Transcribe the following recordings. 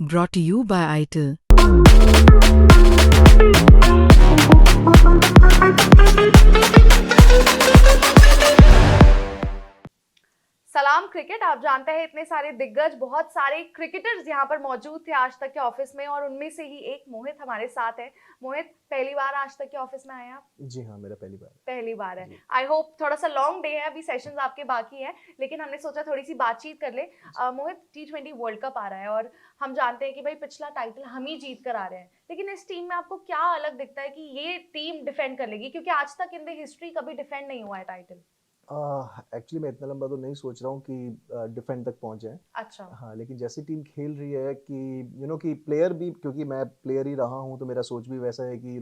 Brought to you by ITIL. सलाम cricket. आप जानते हैं इतने सारे दिग्गज, बहुत सारे क्रिकेटर्स यहाँ पर मौजूद थे आज तक के ऑफिस में, और उनमें से ही एक मोहित हमारे साथ है। मोहित, पहली बार आज तक के ऑफिस में आए आप? जी हाँ, मेरा पहली बार है। जी। आई होप थोड़ा सा लॉन्ग डे है, अभी सेशंस आपके बाकी है, लेकिन हमने सोचा थोड़ी सी बातचीत कर ले। मोहित, T20 वर्ल्ड कप आ रहा है और हम जानते हैं कि भाई पिछला टाइटल हम ही जीत कर आ रहे हैं, लेकिन इस टीम में आपको क्या अलग दिखता है कि ये टीम डिफेंड कर लेगी, क्योंकि आज तक इन द हिस्ट्री कभी डिफेंड नहीं हुआ है टाइटल। एक्चुअली मैं इतना लंबा तो नहीं सोच रहा हूँ कि डिफेंड तक पहुँच जाए। अच्छा। हाँ, लेकिन जैसी टीम खेल रही है कि कि प्लेयर भी, क्योंकि मैं प्लेयर ही रहा हूँ, तो मेरा सोच भी वैसा है कि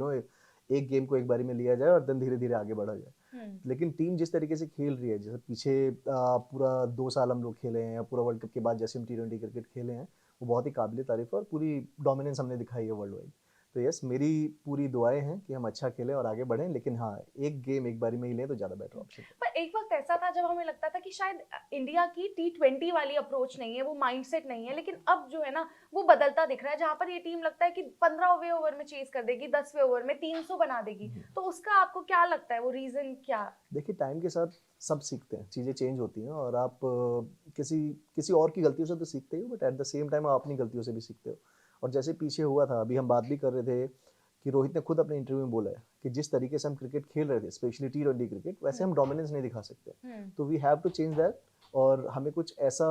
एक गेम को एक बारी में लिया जाए और दिन धीरे धीरे आगे बढ़ा जाए। लेकिन टीम जिस तरीके से खेल रही है, जैसे पीछे पूरा 2 साल हम लोग खेले हैं, या पूरा वर्ल्ड कप के बाद जैसे हम T20 क्रिकेट खेले हैं, वो बहुत ही काबिल तारीफ है और पूरी डोमिनेंस हमने दिखाई है वर्ल्ड वाइड। तो यस, मेरी पूरी दुआएं हैं कि हम अच्छा खेलें और आगे बढ़ें, लेकिन हाँ, एक गेम एक बारी में ही लें तो ज़्यादा बेटर ऑप्शन है। पर एक वक्त ऐसा था जब हमें लगता था कि शायद इंडिया की T20 वाली अप्रोच नहीं है, वो माइंडसेट नहीं है, लेकिन अब जो है ना वो बदलता दिख रहा है, जहां पर ये टीम लगता है कि 15वें ओवर में चेज कर देगी, 10वें ओवर में 300 बना देगी। तो उसका आपको क्या लगता है, वो रीजन क्या? देखिए, टाइम के साथ सब सीखते हैं, चीज़ें चेंज होती हैं, और आप किसी किसी और की गलतियों से तो सीखते ही हो, but at the same time आप अपनी गलतियों से भी सीखते हो। और जैसे पीछे हुआ था, अभी हम बात भी कर रहे थे कि रोहित ने खुद अपने इंटरव्यू में बोला है कि जिस तरीके से हम क्रिकेट खेल रहे थे, स्पेशली T20 क्रिकेट, वैसे हम डोमिनेंस नहीं दिखा सकते। तो we have to change that, और हमें कुछ ऐसा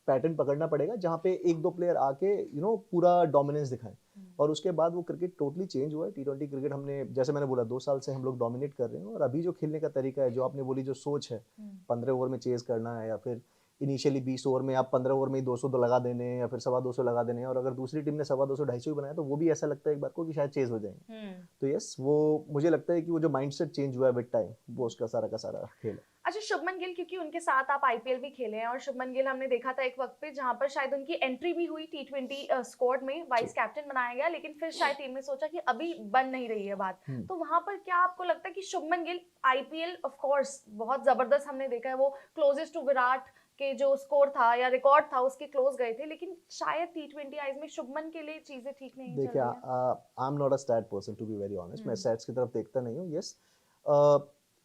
पैटर्न पकड़ना पड़ेगा जहाँ पे एक दो प्लेयर आके पूरा डोमिनेंस दिखाएं, और उसके बाद वो क्रिकेट टोटली चेंज हुआ है। T20 क्रिकेट हमने, जैसे मैंने बोला, 2 साल से हम लोग डोमिनेट कर रहे हैं, और अभी जो खेलने का तरीका है, जो आपने बोली जो सोच है, 15 ओवर में चेज करना है, या फिर इनिशियली 20 ओवर में आप 15 ओवर में ही 200 तो लगा देने, या फिर 250 लगा देने, और अगर दूसरी टीम ने 250 250 बनाया तो वो भी ऐसा लगता है एक बार को कि शायद चेज हो जाएंगे। तो यस, वो मुझे लगता है कि वो जो माइंडसेट चेंज हुआ है विद टाइम, वो उसका सारा का सारा खेल है। अच्छा, शुभमन गिल, क्योंकि उनके साथ आप आईपीएल भी खेले हैं, और शुभमन गिल हमने देखा था एक वक्त पे जहां पर शायद उनकी एंट्री भी हुई T20 स्क्वाड में, वाइस कैप्टन बनाया गया, लेकिन फिर शायद टीम ने सोचा कि अभी बन नहीं रही है बात। तो वहां पर क्या आपको लगता है कि Shubman Gill IPL, of course बहुत जबरदस्त हमने देखा है, वो क्लोजेस्ट टू विराट के जो स्कोर था या रिकॉर्ड था उसके क्लोज गए थे, लेकिन शायद T20 आईज में शुभमन के लिए चीजें ठीक नहीं चल देखिए, रही हैं। I am not a stat person, to be very honest, मैं स्टैट्स की तरफ देखता नहीं हूँ। यस,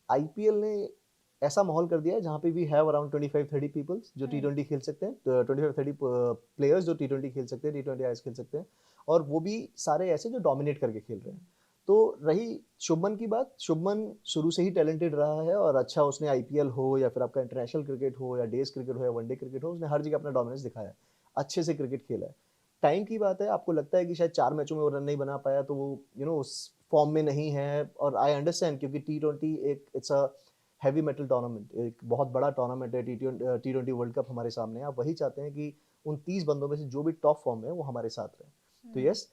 आईपीएल ने ऐसा माहौल कर दिया है जहाँ पे वी हैव अराउंड 25-30 पीपल्स जो T20 खेल सकते हैं, 25-30 प्लेयर्स जो T20 खेल सकते हैं, T20 आईज खेल सकते हैं, और वो भी सारे ऐसे जो डोमिनेट करके खेल रहे हैं। तो रही शुभमन की बात, शुभमन शुरू से ही टैलेंटेड रहा है, और अच्छा, उसने आईपीएल हो या फिर आपका इंटरनेशनल क्रिकेट हो, या डेज क्रिकेट हो, या वनडे क्रिकेट हो, उसने हर जगह अपना डोमिनेंस दिखाया है, अच्छे से क्रिकेट खेला है। टाइम की बात है, आपको लगता है कि शायद 4 मैचों में वो रन नहीं बना पाया, तो वो उस फॉर्म में नहीं है, और आई अंडरस्टैंड, क्योंकि T20 एक it's a heavy metal tournament, एक बहुत बड़ा टूर्नामेंट है। T20 वर्ल्ड कप हमारे सामने है, आप वही चाहते हैं कि उन 30 बंदों में से जो भी टॉप फॉर्म में है वो हमारे साथ रहे। तो yes,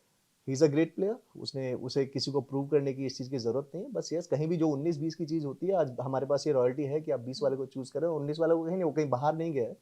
he is a great player, उसने उसे किसी को प्रूव करने की इस चीज़ की ज़रूरत नहीं है। बस यस, कहीं भी जो 19-20 की चीज़ होती है, आज हमारे पास ये रॉयल्टी है कि आप 20 वाले को चूज़ करें, 19 वाले को कहीं नहीं, वो कहीं बाहर नहीं गया है।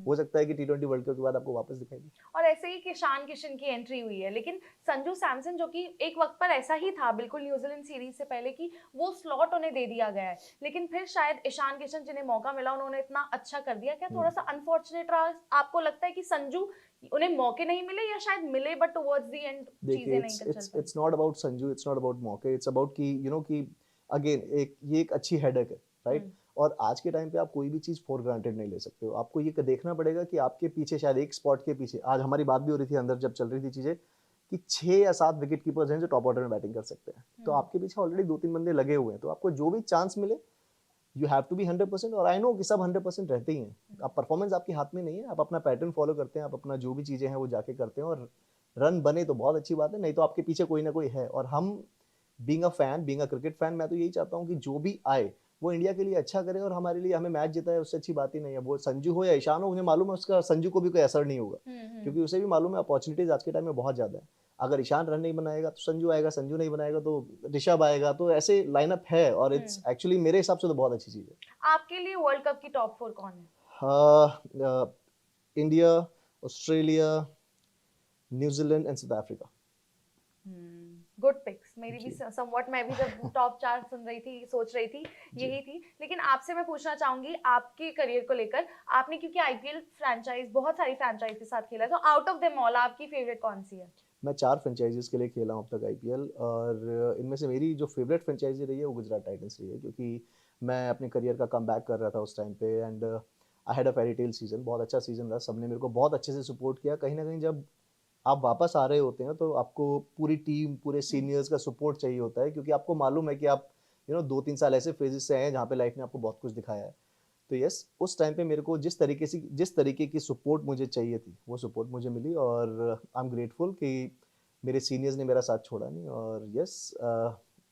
हो सकता है कि T20 वर्ल्ड कप के बाद आपको वापस दिखाई दे। और ऐसे ही ईशान किशन की एंट्री हुई है, लेकिन संजू सैमसन, जो कि एक वक्त पर ऐसा ही था बिल्कुल न्यूजीलैंड सीरीज से पहले कि वो स्लॉट उन्हें दे दिया गया है, लेकिन फिर शायद ईशान किशन जिन्हें मौका मिला उन्होंने इतना अच्छा कर दिया, क्या थोड़ा सा अनफॉर्चुनेट रहा? आपको लगता है कि संजू, उन्हें मौके नहीं मिले, या शायद मिले बट टुवर्ड्स द एंड देखिए, चीजें नहीं इट्स चल it's pi? It's not about Sanju, it's not about मौके, इट्स अबाउट कि कि अगेन ये एक अच्छी हेडेक है, राइट? और आज के टाइम पे आप कोई भी चीज़ फॉर ग्रांटेड नहीं ले सकते हो। आपको ये देखना पड़ेगा कि आपके पीछे, शायद एक स्पॉट के पीछे, आज हमारी बात भी हो रही थी अंदर जब चल रही थी चीज़ें, कि 6 या 7 विकेट कीपर्स हैं जो टॉप ऑर्डर में बैटिंग कर सकते हैं। तो आपके पीछे ऑलरेडी 2-3 बंदे लगे हुए हैं, तो आपको जो भी चांस मिले, यू हैव टू बी 100%। और आई नो कि सब 100% रहते ही हैं, आप परफॉर्मेंस आपके हाथ में नहीं है, आप अपना पैटर्न फॉलो करते हैं, आप अपना जो भी चीज़ें हैं वो जाके करते हैं, और रन बने तो बहुत अच्छी बात है, नहीं तो आपके पीछे कोई ना कोई है। और हम being a fan, being a cricket fan, मैं तो यही चाहता हूँ कि जो भी आए वो इंडिया के लिए अच्छा करे, और हमारे लिए, हमें मैच जिताए, उससे अच्छी बात ही नहीं है। वो संजू हो या ईशान हो, उन्हें मालूम है उसका संजू को भी कोई असर नहीं होगा, क्योंकि उसे भी मालूम है अपॉर्चुनिटीज आज के टाइम में बहुत ज़्यादा है। अगर ईशान रन नहीं बनाएगा तो संजू आएगा, संजू नहीं बनाएगा तो ऋषभ आएगा, तो ऐसे लाइनअप है, और इट्स एक्चुअली मेरे हिसाब से तो बहुत अच्छी चीज़ है। आपके लिए वर्ल्ड कप की टॉप 4 कौन है? India, Australia, New Zealand and South Africa. Good picks. मेरी भी समवट, मैं भी जब टॉप 4 सुन रही थी, सोच रही थी यही थी। लेकिन आपसे मैं पूछना चाहूंगी आपके करियर को लेकर, आपने क्योंकि आईपीएल फ्रेंचाइज बहुत सारी फ्रेंचाइज के साथ खेला है, तो आउट ऑफ देम ऑल आपकी फेवरेट कौन सी है? मैं 4 फ्रेंचाइजीज के लिए खेला हूँ अब तक आईपीएल, और इनमें से मेरी जो फेवरेट फ्रेंचाइजी रही है वो गुजरात टाइटंस रही है, क्योंकि मैं अपने करियर का कम बैक कर रहा था उस टाइम पे, and I had a fairy tale season, बहुत अच्छा सीजन रहा, सबने मेरे को बहुत अच्छे से सपोर्ट किया। कहीं ना कहीं जब आप वापस आ रहे होते हैं तो आपको पूरी टीम, पूरे सीनियर्स का सपोर्ट चाहिए होता है, क्योंकि आपको मालूम है कि आप 2-3 साल ऐसे फेजेस से आए हैं जहाँ पे लाइफ ने आपको बहुत कुछ दिखाया है। तो यस, उस टाइम पे मेरे को जिस तरीके की सपोर्ट मुझे चाहिए थी वो सपोर्ट मुझे मिली, और आई एम ग्रेटफुल कि मेरे सीनियर्स ने मेरा साथ छोड़ा नहीं। और यस,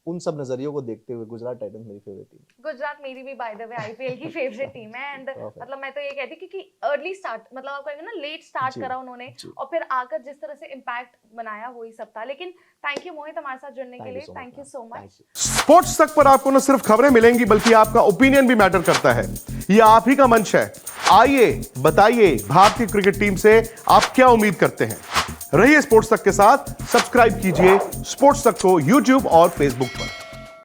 उन सब नजरियों को देखते हुए गुजरात टाइटंस मेरी फेवरेट टीम। गुजरात मेरी भी बाय द वे आईपीएल की फेवरेट टीम है। एंड मतलब मैं तो ये कहती क्योंकि अर्ली स्टार्ट, मतलब आप कहेंगे ना लेट स्टार्ट करा उन्होंने, और फिर आकर जिस तरह से इम्पैक्ट बनाया वही सब था। लेकिन थैंक यू मोहित हमारे साथ जुड़ने के लिए, thank you so much. Sports तक पर आपको न सिर्फ खबरें मिलेंगी बल्कि आपका ओपिनियन भी मैटर करता है। ये आप ही का मंच है। आइए बताइए भारतीय क्रिकेट टीम से आप क्या उम्मीद करते हैं। रहिए स्पोर्ट्स तक के साथ, सब्सक्राइब कीजिए स्पोर्ट्स तक को यूट्यूब और फेसबुक पर।